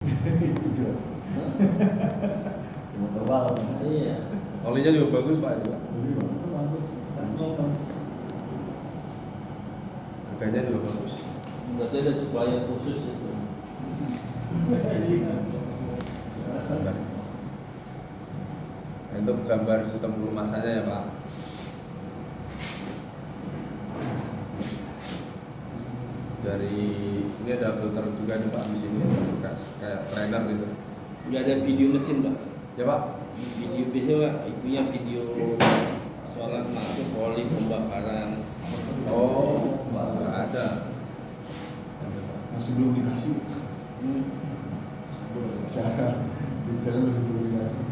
Hijau. Motor balap. Iya. Olinya juga bagus Pak juga. Bagus. Harganya juga bagus. Berarti ada supplier khusus itu. Gambar. Untuk gambar sistem pelumasannya ya Pak. Dari ini ada filter juga nih Pak di sini kayak trainer gitu. Nggak ada video mesin Pak. Ya Pak. Video biasanya Pak, itunya video sholat masuk poli pembakaran. Oh, nggak ada. Masih belum dikasih. Secara detail masih belum dikasih.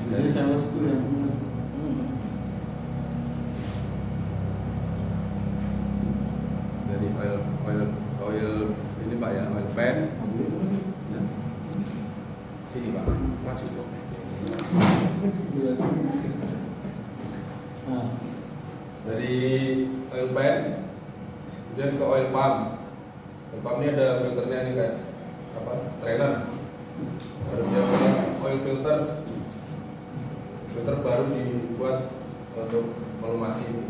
Jadi sales itu yang punya. Dari oil ini Pak ya, oil pan. Ya. Sini Pak, maju kok. Nah, Dari oil pan, kemudian ke oil pump. Oil pump ini ada filternya nih guys, apa? Strainer. Baru dia punya oil filter. Filter baru dibuat untuk melumasi ini.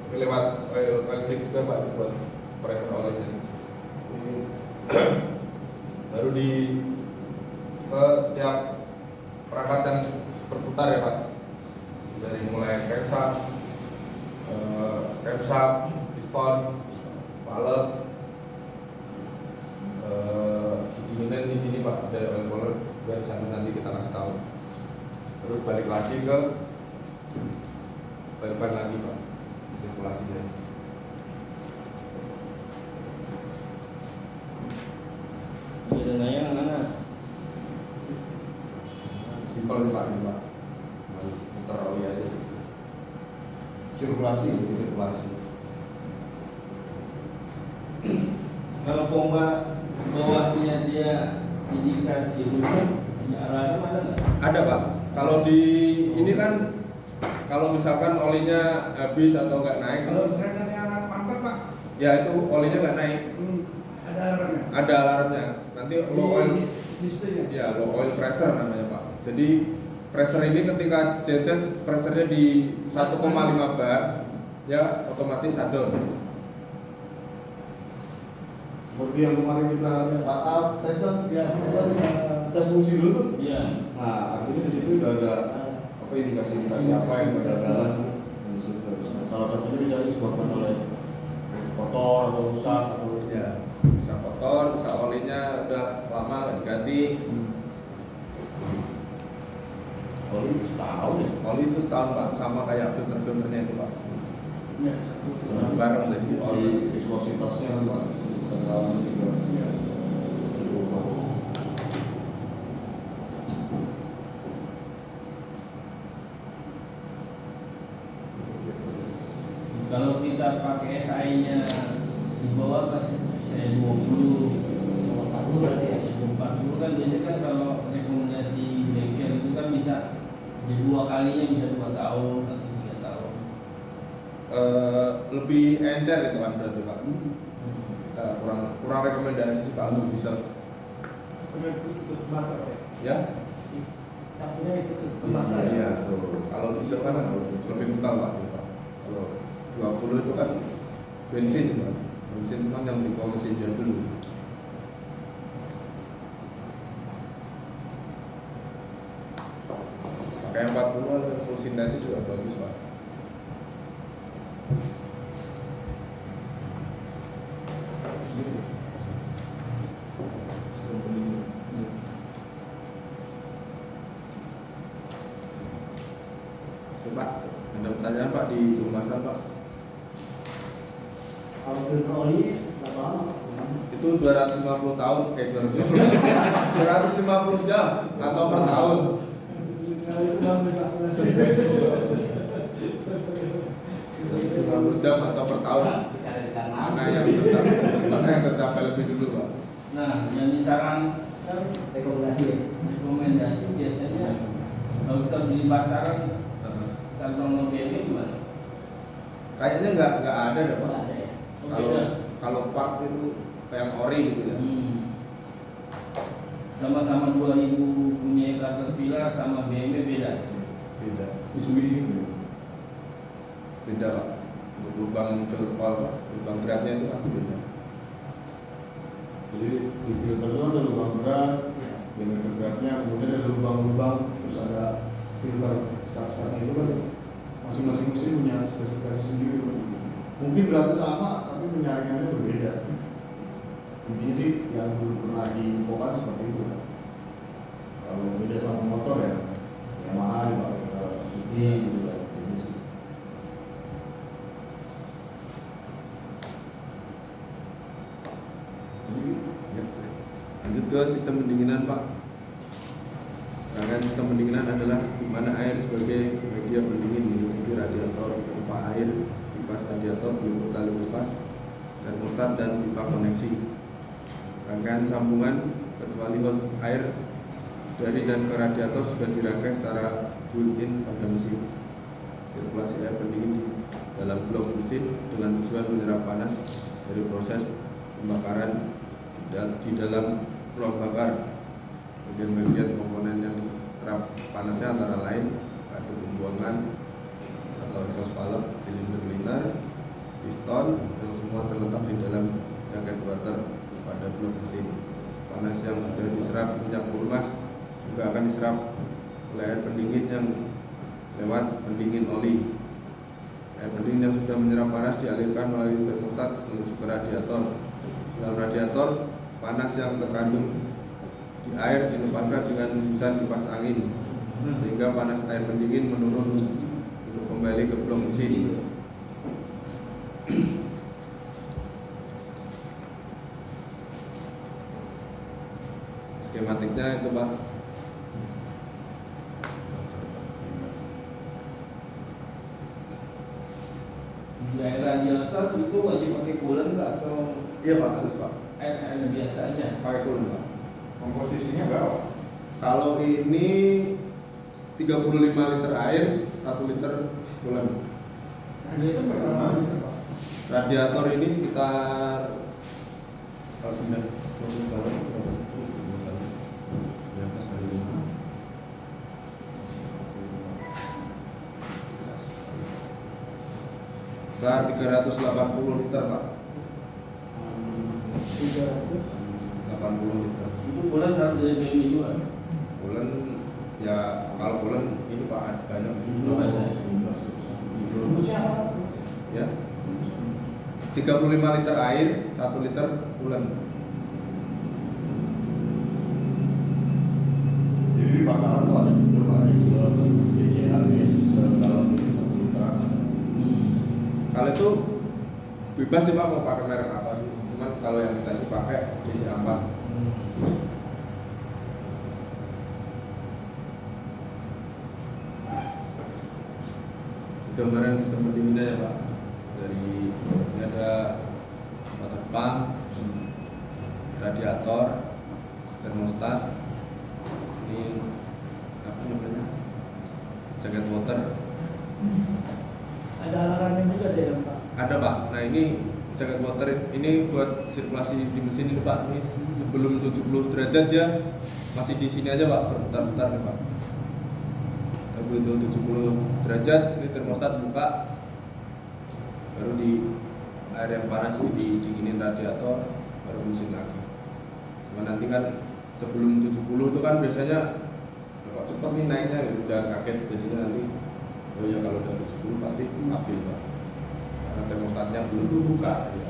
Tapi lewat oil click juga Pak buat pressure oilnya. Ini baru di ke setiap perangkat yang berputar ya Pak. Dari mulai crankshaft, piston, valve, dinginnya di sini Pak, ada oil cooler dari sana nanti kita kasih tahu. Terus balik lagi ke oil pan lagi Pak, sirkulasinya. Ini ada nanya mana? Simpel sih Pak ini Pak, cuma putar oli aja sih. sirkulasi. Kalau pompa bawahnya dia indikasi rusak, arahnya mana nggak? Ada Pak, kalau di ini kan kalau misalkan olinya habis atau nggak naik, Kalau trainernya mampet Pak, ya itu olinya nggak naik, ada alarmnya. ada alarmnya. Nanti low oil, Displaynya. ya low oil pressure namanya Pak. Jadi pressure ini ketika genset pressurenya di 1,5 bar, ya otomatis shutdown. Seperti yang kemarin kita startup tes kan, Ya, tes fungsi dulu tuh. Iya. Nah, artinya di situ udah ada apa indikasi-indikasi apa yang berjalan. Salah satunya bisa disebabkan oleh kotor atau rusak atau Ya, bisa kotor, bisa olinya udah lama nggak diganti. oli setahun ya. Oli itu setahun Pak, sama kayak filter-filternya itu Pak. Ya. Bareng jadi oli. Viskuositasnya kan Pak. Terlalu juga. Kalau kita pakai SI-nya di bawah kan saya 20, 40 berarti ya. 40 kan biasanya kan kalau rekomendasi bengkel itu kan bisa jadi 2 kalinya bisa 2 tahun atau 3 tahun. Lebih encer itu kan berarti Pak. Kita kurang rekomendasi sih Pak untuk diesel. Punya ikut bakar ya. Ya, Yang punya ikut kebakar. iya tuh. Kalau diesel kan lebih kental Pak. Kalau 20 itu kan bensin Pak. Bensin kan yang di mesin dulu. Pakai 40 atau full sintetis juga bagus Pak. Pak, ada pertanyaan Pak di rumahan Pak? Kalau filter oli berapa lama? Itu 250 tahun, 250 jam atau per tahun. Kalau itu bagus Pak. 250 jam atau per tahun. Bisa ada di tanah. Mana yang tercapai lebih dulu Pak? Nah, yang disarankan Rekomendasi ya. rekomendasi biasanya kalau kita beli pasaran tanpa mau BM gimana? Kayaknya nggak ada deh Pak. Nggak ada ya. Oh, Kalau beda. kalau part itu yang ori gitu ya. sama-sama 2000 punya Caterpillar sama BMW beda. Beda. Mitsubishi Beda Pak. Untuk lubang filter, lubang beratnya itu pasti beda. jadi di filter itu ada lubang berat, diameter beratnya, kemudian ada lubang-lubang, terus ada filter sekat-sekatnya itu kan masing-masing mesin punya spesifikasi sendiri Pak. Mungkin beratnya sama tapi penyaringannya berbeda. Intinya sih yang belum pernah diinfokan seperti itu Pak. Kalau beda sama motor ya Yamaha dipakai Suzuki gitu kan. Ini sih. Jadi Ya. Lanjut ke sistem pendinginan Pak. Rangkaian sistem pendinginan adalah di mana air sebagai media pendingin meliputi radiator, pipa air, kipas radiator, peliput tali kipas, termostat dan pipa koneksi. Rangkaian sambungan kecuali hose air dari dan ke radiator sudah dirangkai secara built-in pada mesin. Sirkulasi air pendingin di dalam blok mesin dengan tujuan menyerap panas dari proses pembakaran di dalam ruang bakar. Bagian-bagian komponen yang terap panasnya antara lain batu pembuangan atau exhaust valve, silinder liner, piston yang semua terletak di dalam jaket water pada blok mesin. Panas yang sudah diserap minyak purmas juga akan diserap oleh air pendingin yang lewat pendingin oli. Air pendingin yang sudah menyerap panas dialirkan melalui termostat menuju ke radiator. Dalam radiator, panas yang terkandung di air dilepaskan dengan hembusan kipas angin sehingga panas air pendingin menurun untuk kembali ke blok mesin. Skematiknya itu Pak. Di air radiator itu wajib pakai coolant nggak atau Iya Pak, harus Pak. air biasa aja? Pakai coolant Pak. komposisinya berapa? Kalau ini 35 liter air, 1 liter coolant. Nah, itu berapa liter Pak? Radiator ini sekitar kalau sudah sekitar 380 liter Pak. 300. 80 liter. Itu coolant harus dari BMW juga. Bulan ya kalau bulan ini Pak banyak Luas ya. Rumusnya apa? ya. 35 liter air, 1 liter bulan. Jadi di pasaran tuh ada juga Pak yang jual DCA ya, dalam Kalau itu bebas sih Pak mau pakai merek apa sih. Cuman kalau yang kita itu pakai DCA 4. Gambaran sistem pendinginnya ya Pak. Dari ini ada water pump, radiator, termostat, ini apa namanya, jaket water. Ada alarmnya juga deh Pak. Ada Pak. Nah ini jaket water ini buat sirkulasi di mesin ini Pak. Ini sebelum 70 derajat dia masih di sini aja Pak, berputar-putar nih Pak. Begitu 70 derajat ini termostat buka, baru di air yang panas ini didinginin radiator, baru mesin lagi. Cuma nanti kan sebelum 70 itu kan biasanya kok cepet nih naiknya gitu, jangan kaget jadinya nanti. Oh ya kalau udah 70 pasti stabil Pak, karena termostatnya belum dibuka ya.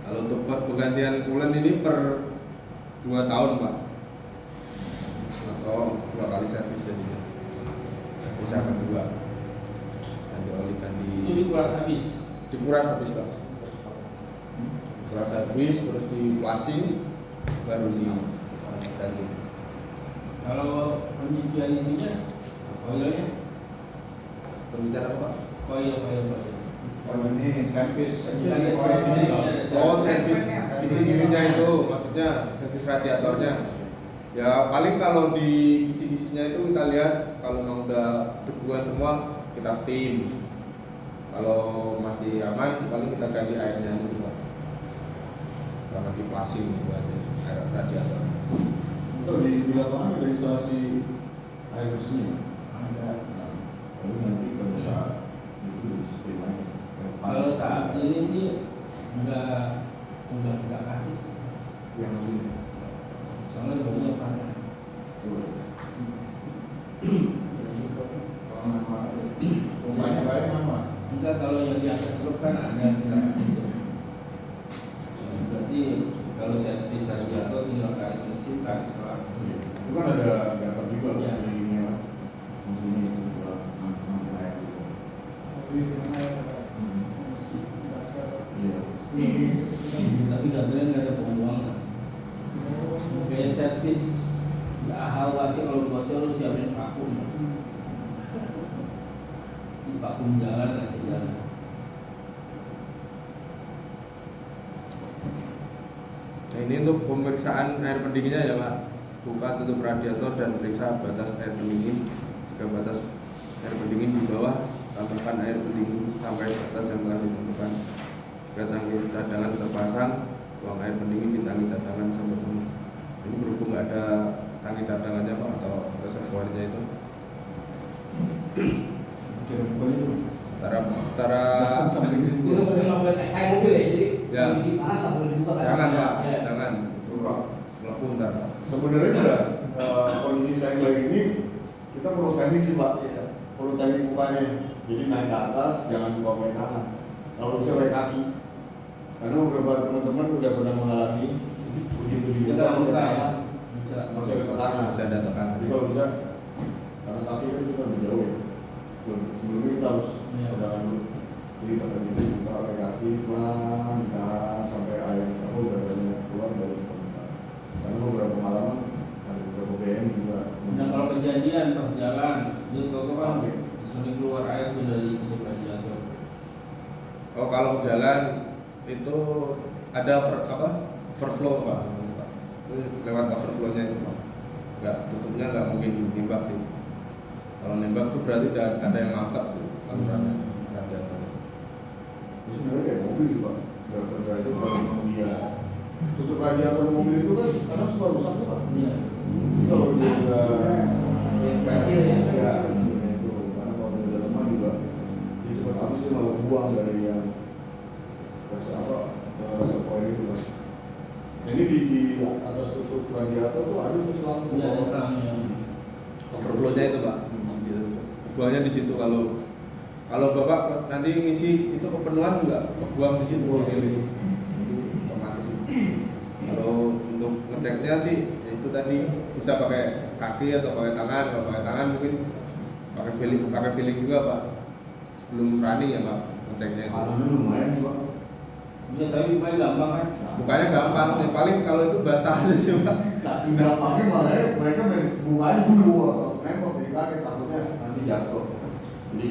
Kalau untuk penggantian coolant ini per 2 tahun Pak, atau 2 kali servis jadinya. Servis yang kedua yang diolikan Itu dikuras habis. dikuras habis Pak. Dikuras habis terus di flushing baru di ganti. Kalau pencucian ininya, koilnya, Pembicara apa Pak? koil. Kalau ini servis Ada servis. Oh servis isi-isinya itu maksudnya servis radiatornya. Ya paling kalau di isi-isinya itu kita lihat kalau memang udah debuan semua kita steam. Kalau masih aman paling kita ganti airnya aja sih Pak. karena di flashing itu aja air radiator. Itu di lapangan ada instalasi air bersih. Ada. Nah, lalu nanti pada saat itu seperti lagi. Kalau saat ini sih udah kita kasih sih. Yang ini. Soalnya banyak panen. Rumahnya baik mana? Enggak, kalau yang di atas roof kan ada kita kasih itu. Berarti kalau servis radiator tinggal kasih mesin kan selang. Itu kan ada data juga Iya. di ini ya. Maksudnya itu juga ngambil air gitu. Iya. Tapi katanya nggak ada pembuangan. Kayak servis awasi kalau bocor lu siapin vakum. Di vakum jalan kasih jalan. Nah, ini untuk pemeriksaan air pendinginnya ya Pak. Buka tutup radiator dan periksa batas air pendingin. Jika batas air pendingin di bawah, tambahkan air pendingin sampai batas yang telah ditentukan. Jika tangki cadangan terpasang, tuang air pendingin di tangki cadangan sampai penuh. Ini berhubung nggak ada tangki cadangannya Pak atau reservoirnya itu. Kira-kira itu. Cara Itu memang kayak mobil ya, jadi Ya. kondisi panas nggak boleh dibuka kan? jangan Pak, Ya. jangan Buka. melepuh ntar. Sebenarnya juga kondisi saya baik ini kita perlu teknik sih Pak. Perlu teknik bukanya. Jadi naik ke atas, jangan buka pakai tangan. Kalau bisa pakai kaki. Karena beberapa teman-teman udah pernah mengalami begitu dibuka Kita pakai buka ya. tangan, Bisa. masih ada tekanan. Bisa ada tekanan. Jadi kalau bisa, karena kaki kan kita lebih jauh ya. Sebelumnya kita harus Iya. pegangan dulu. Jadi pada gitu buka pakai kaki pelan, ditahan sampai air apa udah banyak keluar dari permukaan. Karena beberapa pengalaman ada beberapa BM juga. Nah kalau kejadian pas jalan, dia kok kan Oke. sering keluar air tuh dari tutup radiator. Oh kalau jalan itu ada overflow Pak. Itu lewat overflow-nya itu Pak. Nggak tutupnya nggak mungkin nembak sih. Kalau nembak tuh berarti udah ada yang ngangkat tuh saluran radiator. Itu sebenarnya kayak mobil sih Pak. Nggak kerja itu kalau memang dia tutup radiator mobil itu kan kadang suka rusak tuh Pak. Iya. Jadi kalau dia udah Hasil ya. Ya, hasilnya itu karena kalau dia udah lemah juga dia cepat habis dia malah buang dari yang reservoir itu Pak. Jadi di atas tutup radiator tuh ada tuh selang. Iya, ada selangnya. Overflow-nya itu Pak. Gitu. Buangnya di situ kalau Bapak nanti ngisi itu kepenuhan enggak buang di situ ini otomatis. Kalau untuk ngeceknya sih ya itu tadi bisa pakai kaki atau pakai tangan. Kalau pakai tangan mungkin pakai feeling juga Pak. Belum running ya Pak ngeceknya itu. Alhamdulillah lumayan sih Pak. Iya, tapi paling gampang kan. Bukanya gampang, yang paling kalau itu basah aja sih Pak. Saking gampangnya malah ya, mereka bukanya dulu asal nembak jadi kaget takutnya nanti jatuh. Jadi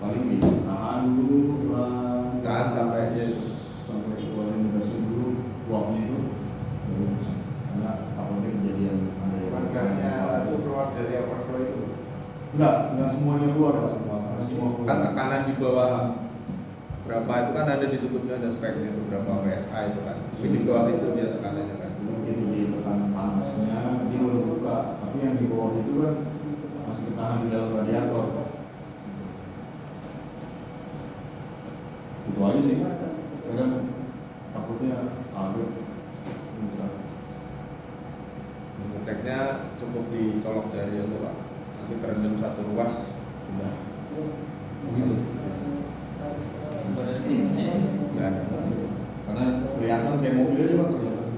paling ditahan dulu pelan. Tahan sampai keluarin gasnya dulu uapnya itu. Karena takutnya kejadian ada yang Gasnya itu keluar dari overflow itu. enggak semuanya keluar Pak. Semua Nggak semua keluar. kan tekanan di bawah berapa itu kan ada ditutupnya ada speknya itu berapa PSI itu kan. Mungkin di bawah itu dia tekanannya kan. Begitu di tekanan panasnya dia udah buka, tapi yang di bawah itu kan masih ketahan di dalam radiator. Itu aja sih. Kadang takutnya agak muncrat. Ngeceknya cukup dicolok jari aja Pak. Nanti kerendam satu ruas udah Begitu. Berestimnya. nggak ada. Karena kelihatan kayak mobil aja Pak kelihatan.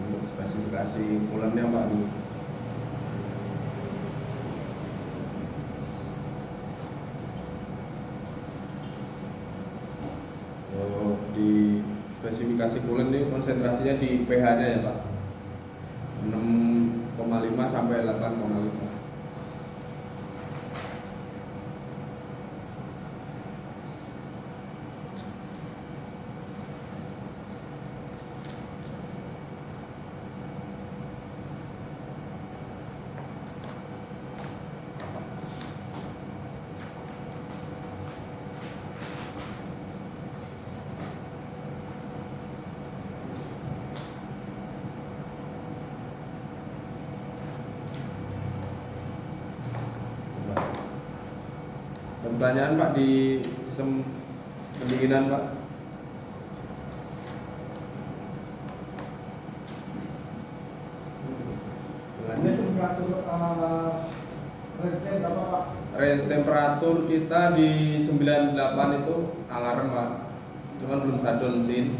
Untuk spesifikasi coolernya Pak nih. Di spesifikasi coolant ini konsentrasinya di pH-nya ya Pak. 6,5 sampai 8,5. Ada pertanyaan Pak di sistem pendinginan Pak? Ada temperatur resep berapa Pak? Range temperatur kita di 98 itu alarm Pak, cuman belum shutdown mesin.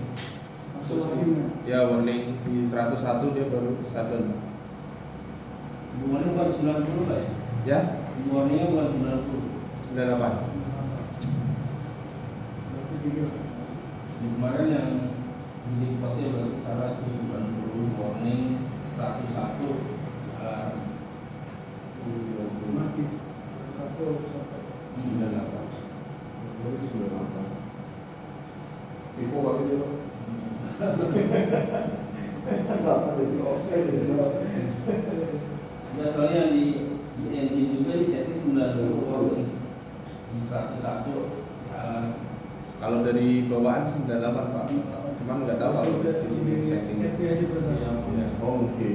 Langsung warningnya. Ya warning di 101 dia baru shutdown Pak. Hubungannya bukan 90 lah ya? Ya, Hubungannya bukan 90. 98. Berarti tiga. Di kemarin yang di kota baru salah itu 90 warning 101 alarm. Mati. Satu sampai. 98. Jadi sudah lama. Ibu kali dia Pak. Kenapa jadi oke jadi oke. Nah, soalnya di engine juga di setting 90 warning di 101 alarm. Kalau dari bawaan 98 Pak, cuman nggak tahu kalau di sini setting. Safety aja bersama. Ya. Oh, oke.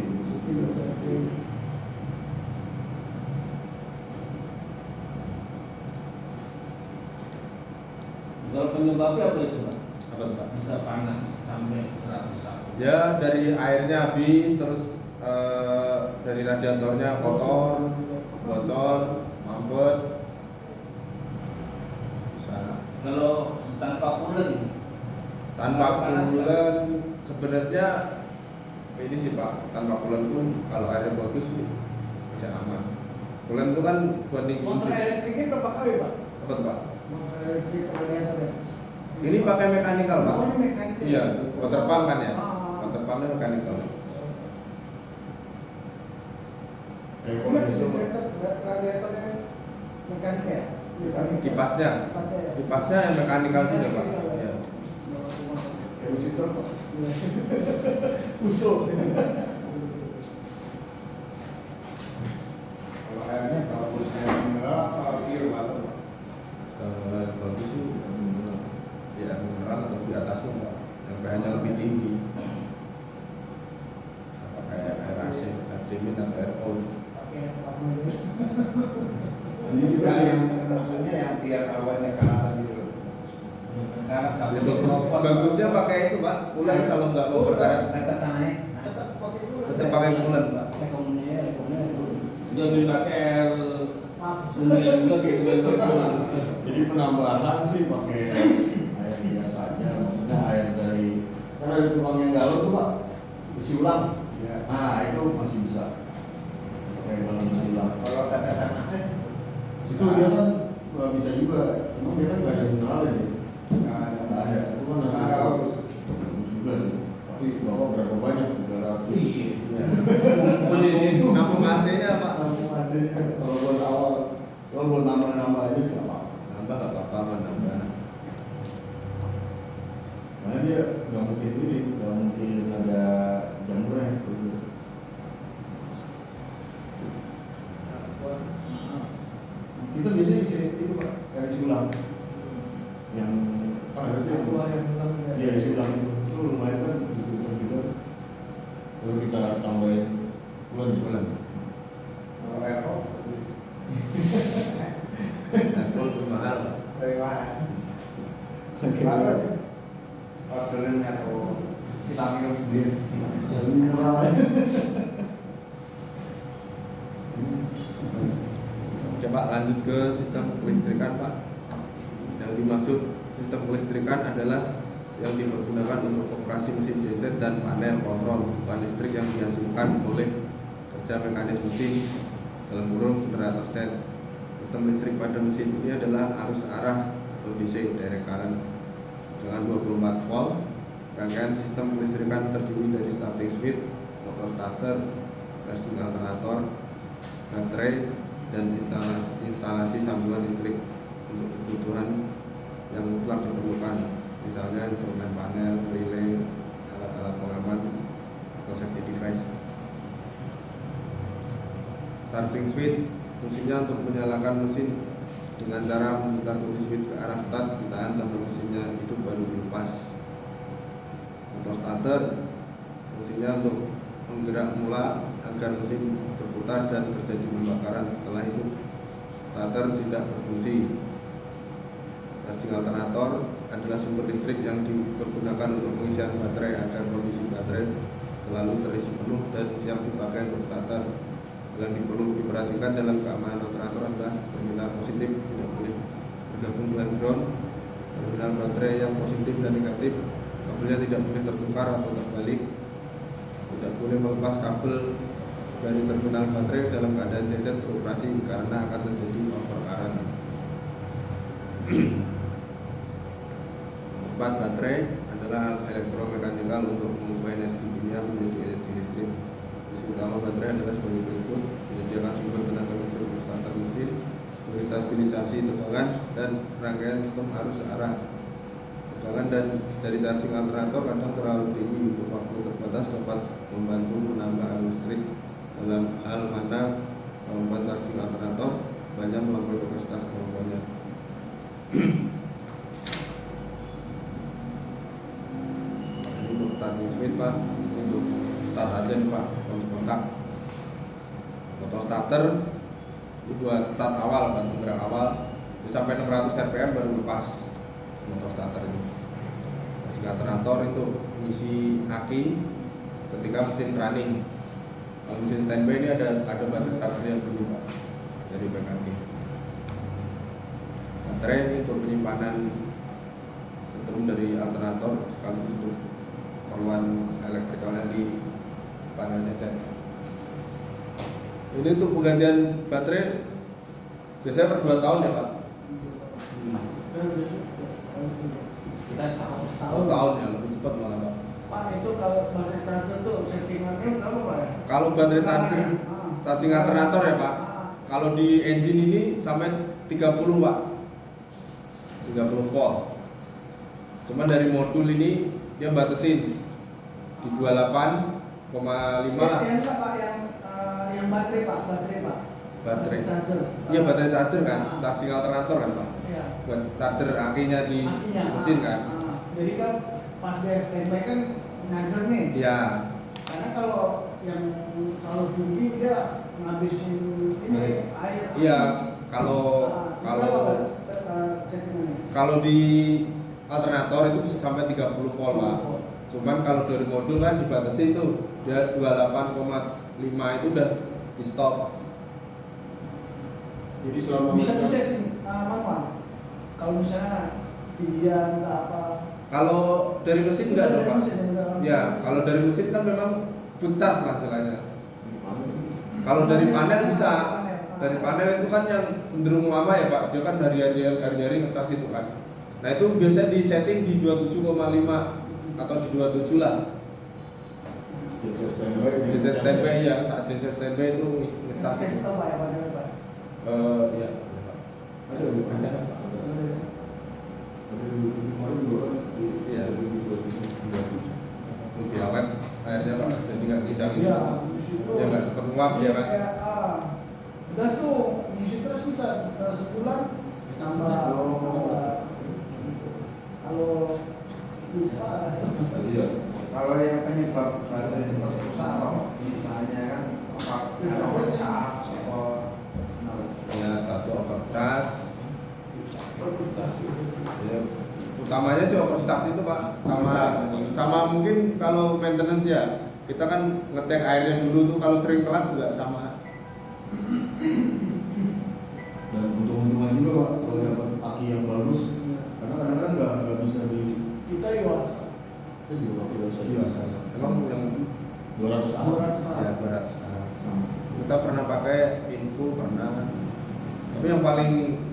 Kalau penyebabnya apa itu Pak? Apa tuh Pak? Bisa panas sampai 101. Ya dari airnya habis, terus dari radiatornya kotor, bocor, mampet. Bisa. Kalau tanpa coolant Tanpa panas, coolant sebenarnya ini sih Pak, tanpa coolant pun kalau airnya bagus sih bisa aman. Coolant itu kan buat dingin. Motor elektriknya berapa kali Pak? Apa tuh Pak? Motor elektrik radiator ya? Ini pakai mekanikal Pak. Oh, ini mekanikal. Iya, water pump kan ya. Ah. Water pumpnya mekanikal. Enggak, radiatornya mekanik ya? Kipasnya, Kipasnya ya? kipasnya yang mekanikal juga Pak. Iya. Kayak visitor Pak. Usul. Kalau airnya bagus air mineral atau pure water Pak? Bagus sih, ya mineral atau di atasnya Pak, yang pH-nya lebih tinggi. Apa kayak air AC, air dingin atau air cold. Pakai apa namanya? Ini juga Enggak, yang yang maksudnya yang biar awannya karat gitu loh. karat tapi Ya, bagusnya pakai itu Pak, coolant kalau nggak mau berkarat Atas sana ya. Tetap pakai dulu. tetap pakai coolant Pak. Rekomendasinya itu. dia beli pakai air Maaf. sungai juga gitu jadi penambahan sih pakai air biasa aja, maksudnya air dari karena ada tukang yang galon tuh Pak, isi ulang. Ya. Nah itu masih bisa pakai galon isi ulang. Kalau tetesan AC Itu dia kan bisa juga, emang dia kan nggak ada mineral ya. nggak ada. Nggak ada, itu kan Nggak hasil bagus. bagus juga sih. Tapi bapak berapa banyak? 300. Ya. Kampung AC-nya Pak, Kamu masih kalau buat awal, kalau buat nambah-nambah aja sih nggak apa-apa. nambah nggak apa-apa Pak, nambah. Karena dia nggak mungkin ini, nggak mungkin ada jamurnya. Kita biasanya isi itu Pak, kayak isi ulang. Yang kan ada tuh Aqua yang bilang ya. Iya isi ulang itu lumayan kan juga. Lalu kita tambahin bulan Bulan. Kalau air kok Alkohol itu mahal Pak. dari mana? Mana? Orderin atau kita minum sendiri. Jadi mineral aja. Coba lanjut ke sistem kelistrikan Pak. Yang dimaksud sistem kelistrikan adalah yang dipergunakan untuk operasi mesin genset dan panel kontrol bukan listrik yang dihasilkan oleh kerja mekanis mesin dalam kurung generator set. Sistem listrik pada mesin ini adalah arus arah atau DC direct current dengan 24 volt. Rangkaian sistem kelistrikan terdiri dari starting switch, motor starter, charging alternator, baterai, dan instalasi sambungan listrik untuk kebutuhan yang mutlak diperlukan, misalnya instrumen panel, relay, alat-alat pengaman, atau safety device. Starting switch fungsinya untuk menyalakan mesin dengan cara memutar kunci switch ke arah start, ditahan sampai mesinnya hidup baru dilepas. Motor starter fungsinya untuk menggerak mula agar mesin berputar dan terjadi pembakaran. Setelah itu starter tidak berfungsi Charging alternator adalah sumber listrik yang dipergunakan untuk pengisian baterai agar kondisi baterai selalu terisi penuh dan siap dipakai untuk starter. Yang perlu diperhatikan dalam keamanan alternator adalah terminal positif tidak boleh bergabung dengan ground. Terminal baterai yang positif dan negatif kabelnya tidak boleh tertukar atau terbalik. Tidak boleh melepas kabel dari terminal baterai dalam keadaan genset beroperasi karena akan terjadi overcurrent. Tempat baterai adalah elektromekanikal untuk mengubah energi kimia menjadi energi listrik. Fungsi utama baterai adalah sebagai berikut: menyediakan sumber tenaga listrik untuk starter mesin, stabilisasi tegangan dan rangkaian sistem arus searah. Tegangan dan dari charging alternator kadang terlalu tinggi untuk waktu terbatas dapat membantu menambah arus listrik. Dalam hal mana kemampuan charging alternator banyak melampaui kapasitas kemampuannya. Ini untuk starting speed Pak, untuk start aja nih Pak, kontak. Motor starter itu buat start awal kan, penggerak awal sampai 600 rpm baru lepas motor starter ini. Charging alternator itu mengisi aki ketika mesin running. Kalau mesin standby ini ada baterai charger yang dulu Pak dari BKG. Baterai ini untuk penyimpanan setrum dari alternator sekaligus untuk keperluan elektrikalnya di panel genset. Ini untuk penggantian baterai biasanya per 2 tahun ya Pak? Kita setahun. Setahun ya, lebih cepat malah Pak. Pak, itu kalau baterai charger tuh settingannya berapa Pak ya? Kalau baterai charging alternator ya Pak, kalau di engine ini sampai 30 Pak, 30 volt. Cuman dari modul ini dia batasin di 28,5 lah. Yang enggak Pak, yang baterai Pak, Baterai. charger. Iya baterai charger kan, charging alternator kan Pak. Iya. Buat charger akinya di Akinya, mesin kan. Jadi kan pas dia standby kan ngajar nih. Iya. Karena kalau tinggi dia ngabisin ini air. Iya, kalau settingannya. kalau di alternator itu bisa sampai 30 volt Pak. Cuman kalau dari modul kan dibatasin tuh, dia 28,5 itu udah di stop. Jadi selama Bisa disetting manual. Kalau misalnya tinggian atau apa. Kalau dari mesin enggak dong Pak. Ya, kalau dari mesin kan memang full charge lah istilahnya. Kalau dari panel bisa. Dari panel itu kan yang cenderung lama ya Pak. Dia kan hari-hari ngecas itu kan. Nah itu biasanya di setting di 27,5 atau di 27 lah. Genset standby ya, saat genset standby itu ngecas. Saya tahu Pak ya Pak. Iya. Ada Pak. Iya. Lebih awet airnya Pak, jadi nggak bisa gitu. Iya, di situ. Ya nggak cepat nguap ya kan. Gas tuh ngisi terus kita sebulan tambah. Kalau lupa. Iya. Kalau yang penyebab baterai cepat rusak apa? Misalnya kan apa? Overcharge atau Ya satu overcharge. Ya, utamanya sih overcharge itu Pak, sama mungkin kalau maintenance ya kita kan ngecek airnya dulu tuh, kalau sering telat juga sama. Dan untung-untungan juga Pak kalau dapat aki yang bagus, karena kadang-kadang nggak bisa di Kita Yuasa. kita juga pakai dosa. Iya, emang yang 200 ya 200. Kita pernah pakai info pernah, tapi yang paling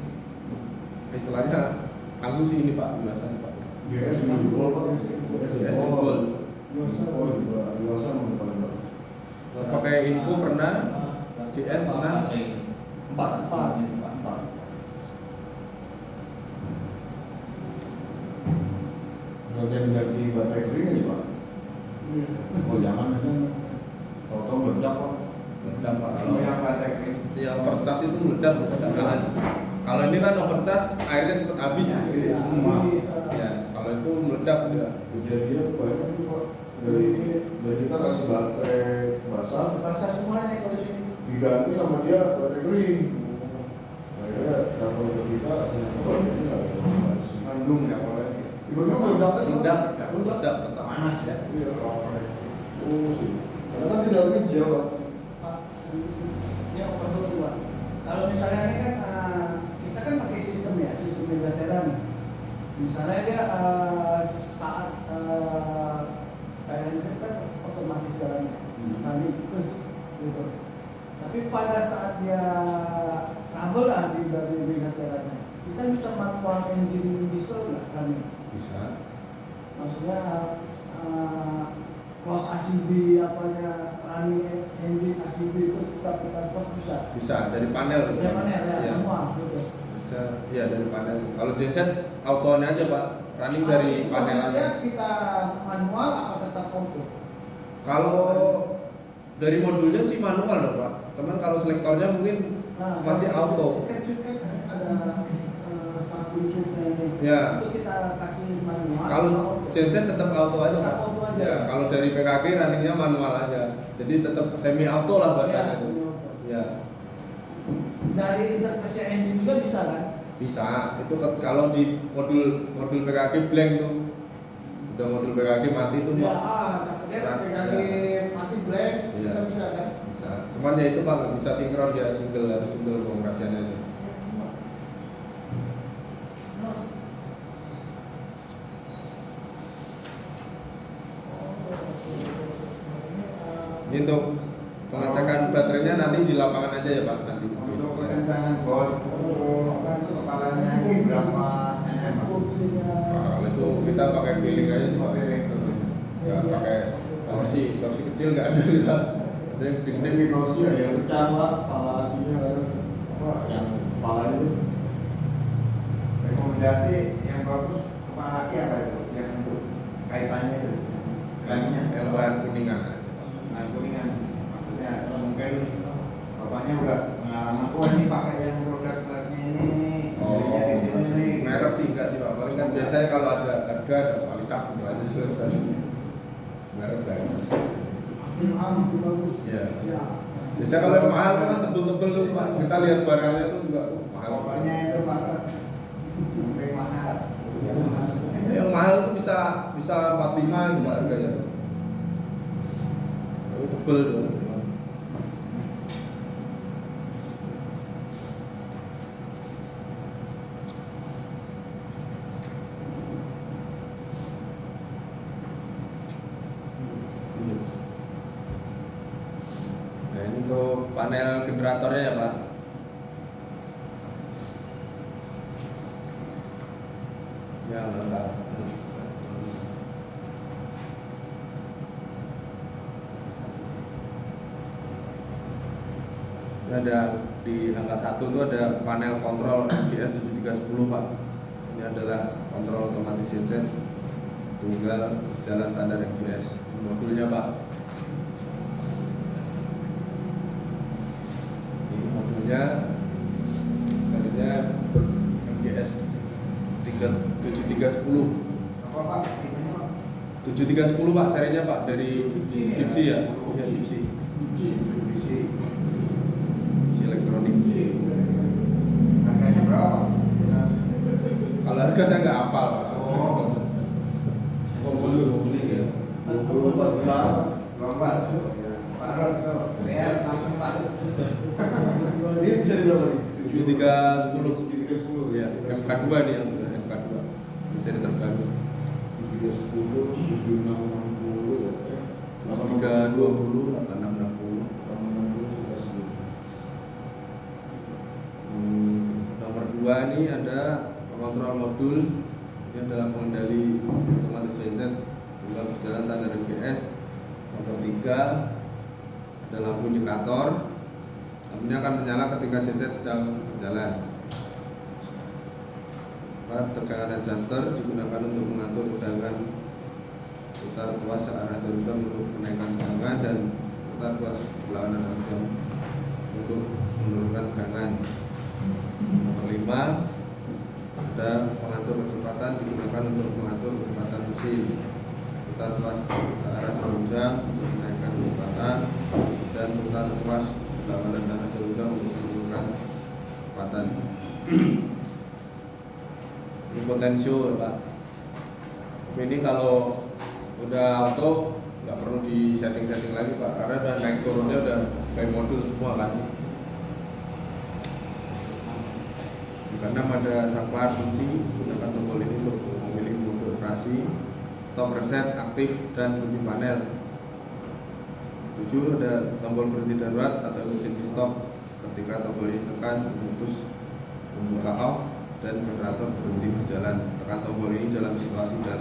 istilahnya anggun sih ini Pak, biasa Pak. GS jebol Pak. GS jebol. Dewasa mau paling bagus. Pakai info pernah, GS pernah. 4. Kemudian ganti baterai kering aja Pak. Oh jangan kan, tahu-tahu meledak Pak. Meledak Pak. kalau yang baterai ini Ya overcharge itu meledak kan. Kalau ini kan overcharge airnya cepat habis. Ya, kalau itu meledak dia. Kejadian banyak tuh Pak. Dari kita kasih baterai basah Semuanya kalau sini. diganti sama dia baterai kering. Akhirnya kalau kita ternyata baterainya nggak ada. Bandung ya boleh. Di Bandung meledak kan? Meledak pecah. Panas ya. Iya. Oh sih. Karena kan di dalamnya gel Pak. Pak, ini overload dua. Kalau misalnya ini kan kita kan pakai sistem ya, sistem megateran. Misalnya dia saat PLN kan otomatis jalannya, nah ini terus gitu. Tapi pada saat dia trouble lah di dari megaterannya, kita bisa manual engine diesel nggak kan? Bisa. Maksudnya close ACB apanya running engine ACB itu kita close bisa. Bisa dari panel. Dari panel ya, Iya. manual gitu. Bisa, iya dari panel. Kalau genset autonya aja Pak, running dari panel aja. Prosesnya kita manual apa tetap auto? Kalau dari modulnya sih manual dong Pak. Cuman kalau selektornya mungkin masih auto. Kan ada smart switch-nya ini. Ya. Itu kita kasih manual. Kalau atau auto? genset tetap auto aja Tetap Pak. auto aja. Ya, kalau dari PKG runningnya manual aja. Jadi tetap semi auto lah bahasanya. Ya, semi auto. Ya, Dari interface engine juga bisa kan? bisa. Itu kalau di modul PKG blank tuh. Udah modul PKG mati tuh Ya, Pak. takutnya Ran- PKG mati blank, Iya. kita bisa kan? Bisa. Cuman ya itu Pak nggak bisa sinkron ya, harus single pengoperasiannya itu. Ya, semua. Nah. Ini untuk pengecekan baterainya nanti di lapangan aja ya Pak nanti. Untuk kekencangan bot apa itu kepalanya ini berapa mm? Nah, kalau itu kita pakai feeling aja sih Pak. Nggak pakai torsi kecil nggak ada kita. Ada yang Ini gede. mikrosi ya yang pecah Pak, kepala hatinya ada apa yang kepalanya itu. Rekomendasi yang bagus kepala hati apa itu? Yang untuk kaitannya itu, remnya. Yang bahan kuningan aja. Nah, kuningan maksudnya mungkin bapaknya udah pengalaman. Oh ini pakai yang produk mereknya ini, belinya di sini nih. Merek sih enggak sih Pak. Paling kan biasanya kalau ada harga ada kualitas gitu aja sih. Merek guys. Bagus. Iya. Siap. Biasanya kalau yang mahal kan tebel-tebel tuh Pak. Kita lihat barangnya itu juga mahal. Pokoknya itu pakai mungkin mahal. Yang mahal tuh bisa 45 gitu Pak harganya tuh. Tapi tebel tuh. Nah ini untuk panel generatornya ya Pak. Ya lengkap. Ini ada di angka 1 itu ada panel kontrol MGS 7310 Pak. Ini adalah kontrol otomatis genset tunggal jalan standar MGS. Modulnya Pak. Ini modulnya serinya MGS 7310. Apa Pak? Tipenya Pak? 7310 Pak serinya Pak dari Gipsy ya. Iya Gipsy. Divisi. Gipsy elektronik. Harganya berapa Pak? Kalau harga saya nggak hafal Pak. Mau beli ya. 24 juta Pak. Lompat. Pak Rod tuh, PR langsung patut. Ini bisa di berapa nih? 7310. 7310 Ya, MK2 nih yang MK2. Ini seri terbaru. 7310 7660 ya. 7320 8660. Nomor 2 ini ada pengontrol modul. Ini adalah pengendali otomatis genset tunggal berjalan standar MGS. Nomor 3 ada lampu indikator. Lampunya akan menyala ketika genset sedang berjalan. Tegangan adjuster digunakan untuk mengatur tegangan putar tuas searah jarum jam untuk menaikkan tegangan dan putar tuas berlawanan arah jam untuk menurunkan tegangan. Nomor 5 ada pengatur kecepatan digunakan untuk mengatur kecepatan mesin. Putar tuas searah jarum jam untuk menaikkan kecepatan dan putar tuas berlawanan arah jarum jam untuk menurunkan kecepatan. Ini potensio ya Pak. Tapi ini kalau udah auto nggak perlu di setting lagi Pak, karena udah naik turunnya udah kayak modul semua kan. Di kanan ada saklar kunci, gunakan tombol ini untuk memilih mode operasi, stop reset, aktif, dan kunci panel. 7 ada tombol berhenti darurat atau emergency stop. Ketika tombol ini tekan, memutus membuka off dan generator berhenti berjalan. Tekan tombol ini dalam situasi darurat.